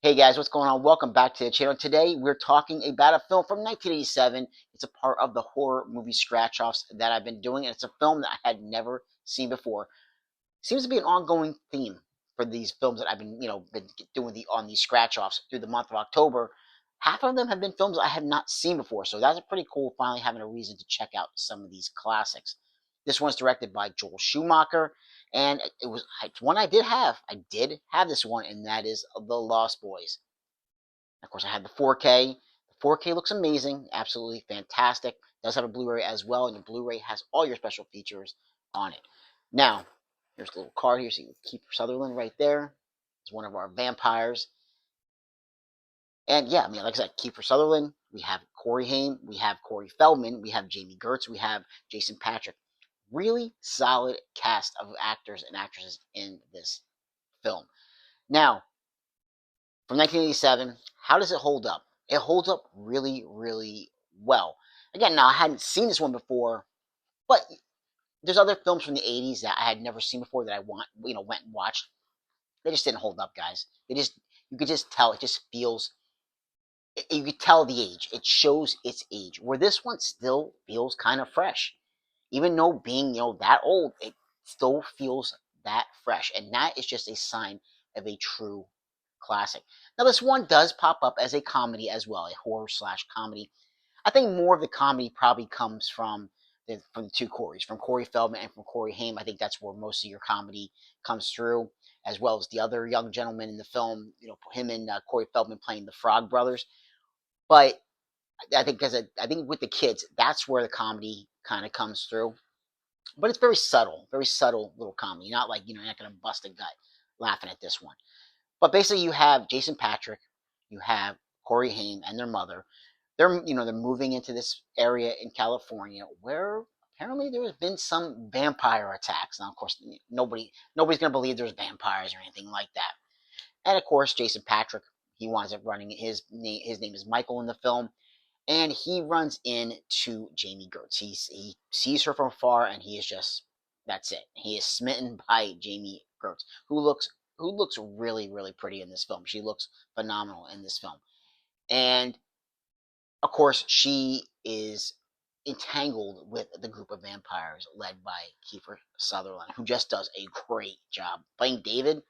Hey guys, what's going on? Welcome back to the channel. Today we're talking about a film from 1987. It's a part of the horror movie scratch offs that I've been doing, and it's a film that I had never seen before. Seems to be an ongoing theme for these films that I've been doing on these scratch offs through the month of October. Half of them have been films I have not seen before, so that's pretty cool. Finally, having a reason to check out some of these classics. This one's directed by Joel Schumacher, and it's one I did have. I did have this one, and that is The Lost Boys. Of course, I had the 4K. The 4K looks amazing, absolutely fantastic. It does have a Blu-ray as well, and the Blu-ray has all your special features on it. Now, here's a little card here, so you can Kiefer Sutherland right there. It's one of our vampires. And yeah, I mean, like I said, Kiefer Sutherland. We have Corey Haim. We have Corey Feldman. We have Jamie Gertz. We have Jason Patric. Really solid cast of actors and actresses in this film. Now, from 1987, how does it hold up? It holds up really, really well. Again, now I hadn't seen this one before, but there's other films from the 80s that I had never seen before that I went and watched. They just didn't hold up, guys. You could just tell. It just feels. You could tell the age. It shows its age. Where this one still feels kind of fresh, even though being that old, it still feels that fresh, and that is just a sign of a true classic. Now, this one does pop up as a comedy as well, a horror slash comedy. I think more of the comedy probably comes from the two Coreys, from Corey Feldman and from Corey Haim. I think that's where most of your comedy comes through, as well as the other young gentleman in the film. Him and Corey Feldman playing the Frog Brothers. But I think with the kids, that's where the comedy kind of comes through. But it's very subtle little comedy. Not like you're not gonna bust a gut laughing at this one. But basically, you have Jason Patric, you have Corey Haim and their mother. They're moving into this area in California where apparently there has been some vampire attacks. Now, of course, nobody's gonna believe there's vampires or anything like that. And of course, Jason Patric, he winds up running his name is Michael in the film, and he runs into Jamie Gertz. He sees her from afar, and he is just that's it. He is smitten by Jamie Gertz, who looks really really pretty in this film. She looks phenomenal in this film, and of course she is entangled with the group of vampires led by Kiefer Sutherland, who just does a great job playing David.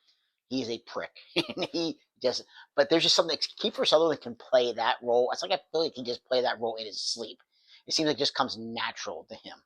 He's a prick, and he just. But there's just something. Kiefer Sutherland can play that role. It's like I feel like he just play that role in his sleep. It seems like it just comes natural to him,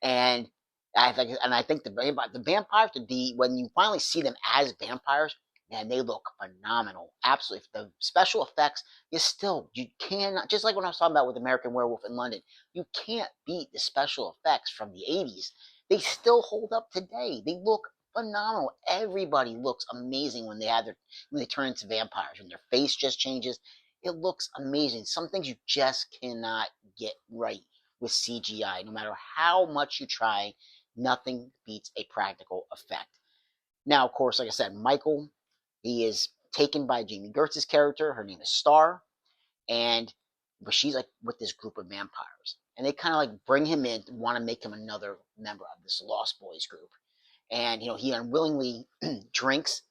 and I think the vampires, when you finally see them as vampires, man, they look phenomenal. Absolutely, the special effects is still you cannot, just like when I was talking about with American Werewolf in London. You can't beat the special effects from the 80s. They still hold up today. They look phenomenal. Everybody looks amazing when they turn into vampires. When their face just changes, it looks amazing. Some things you just cannot get right with CGI. No matter how much you try, nothing beats a practical effect. Now, of course, like I said, Michael, he is taken by Jamie Gertz's character. Her name is Star, and but she's like with this group of vampires, and they kind of like bring him in, want to make him another member of this Lost Boys group. And he unwillingly drinks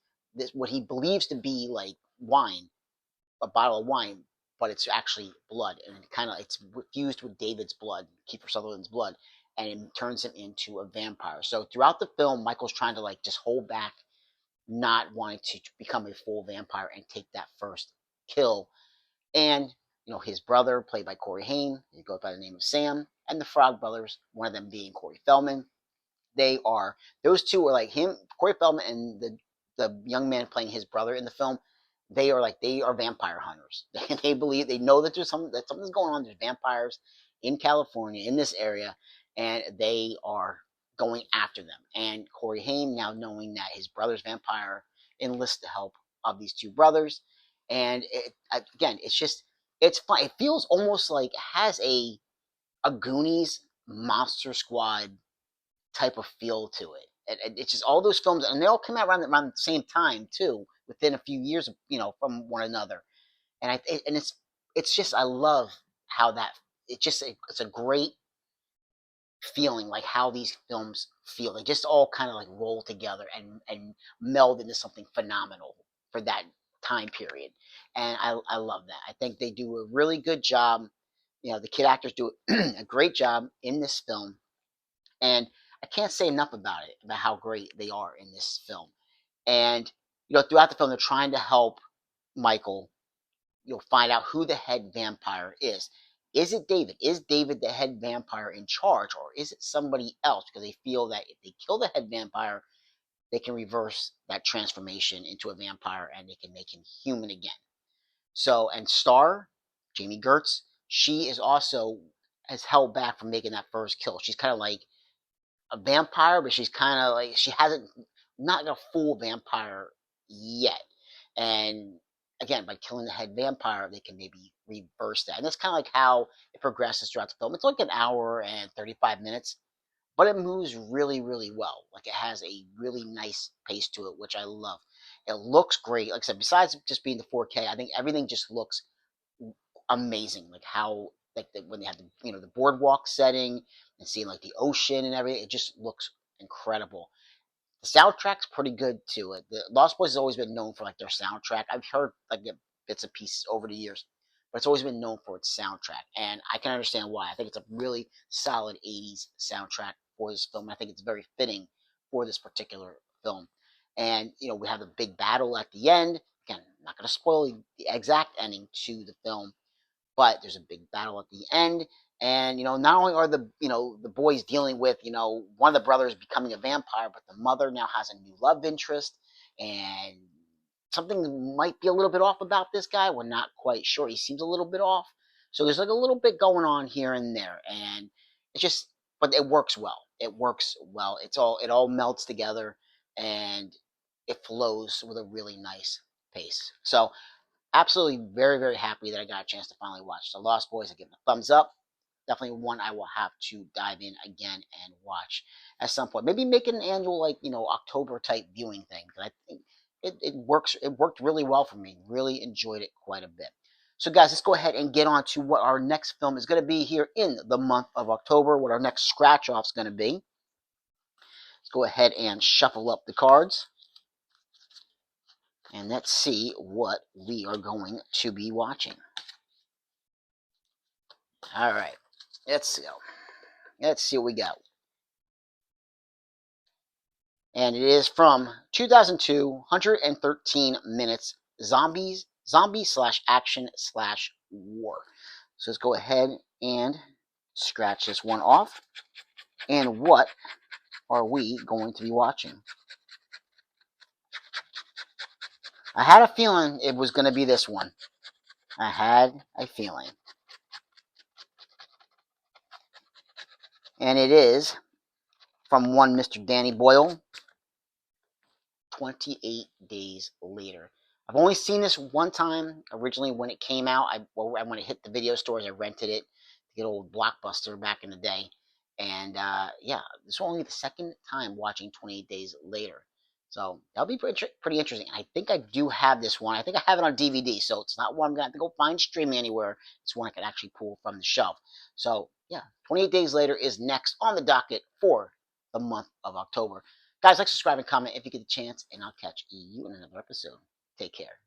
what he believes to be like wine, a bottle of wine, but it's actually blood, and it's fused with David's blood, Kiefer Sutherland's blood, and it turns him into a vampire. So throughout the film, Michael's trying to like just hold back, not wanting to become a full vampire and take that first kill. And his brother, played by Corey Haim, he goes by the name of Sam, and the Frog Brothers, one of them being Corey Feldman. Those two are like him, Corey Feldman, and the young man playing his brother in the film. They are vampire hunters. They know that something's going on. There's vampires in California in this area, and they are going after them. And Corey Haim, now knowing that his brother's vampire, enlists the help of these two brothers. And again, it's fun. It feels almost like it has a Goonies Monster Squad type of feel to it. And it's just all those films, and they all come out around the same time too, within a few years, from one another. And it's just I love how that it's a great feeling, like how these films feel. They just all kind of like roll together and meld into something phenomenal for time period, and I love that. I think they do a really good job. The kid actors do a great job in this film, and I can't say enough about it, about how great they are in this film. And throughout the film, they're trying to help Michael. You'll find out who the head vampire is. Is it David? Is David the head vampire in charge, or is it somebody else? Because they feel that if they kill the head vampire, they can reverse that transformation into a vampire and they can make him human again. So, and Star, Jamie Gertz, she is also has held back from making that first kill. She's kind of like a vampire, but she's kind of like she hasn't not a full vampire yet. And again, by killing the head vampire, they can maybe reverse that. And that's kind of like how it progresses throughout the film. It's like an hour and 35 minutes, but it moves really, really well. Like it has a really nice pace to it, which I love. It looks great. Like I said, besides just being the 4K, I think everything just looks amazing. Like how when they have the boardwalk setting and seeing like the ocean and everything, it just looks incredible. The soundtrack's pretty good too. The Lost Boys has always been known for like their soundtrack. I've heard like bits and pieces over the years, but it's always been known for its soundtrack, and I can understand why. I think it's a really solid '80s soundtrack for this film. I think it's very fitting for this particular film. And we have the big battle at the end. Again, I'm not going to spoil the exact ending to the film, but there's a big battle at the end. And not only are the boys dealing with one of the brothers becoming a vampire, but the mother now has a new love interest, and something might be a little bit off about this guy. We're not quite sure. He seems a little bit off. So there's like a little bit going on here and there, and it's just, but it works well. It works well. It all melts together, and it flows with a really nice pace. So absolutely very, very happy that I got a chance to finally watch The Lost Boys. I give it a thumbs up. Definitely one I will have to dive in again and watch at some point. Maybe make it an annual, like, October type viewing thing. I think it works. It worked really well for me. Really enjoyed it quite a bit. So, guys, let's go ahead and get on to what our next film is going to be here in the month of October, what our next scratch off is going to be. Let's go ahead and shuffle up the cards. And let's see what we are going to be watching. All right, let's go. Let's see what we got. And it is from 2002, 113 minutes, zombie/action/war. So let's go ahead and scratch this one off. And what are we going to be watching? I had a feeling it was going to be this one. I had a feeling. And it is from one Mr. Danny Boyle, 28 Days Later. I've only seen this one time. Originally, when it came out, when it hit the video stores, I rented it, the old Blockbuster back in the day. And yeah, this will only be the second time watching 28 Days Later. So that'll be pretty interesting. I think I do have this one. I think I have it on DVD, so it's not one I'm going to have to go find streaming anywhere. It's one I can actually pull from the shelf. So yeah, 28 Days Later is next on the docket for the month of October. Guys, like, subscribe, and comment if you get the chance, and I'll catch you in another episode. Take care.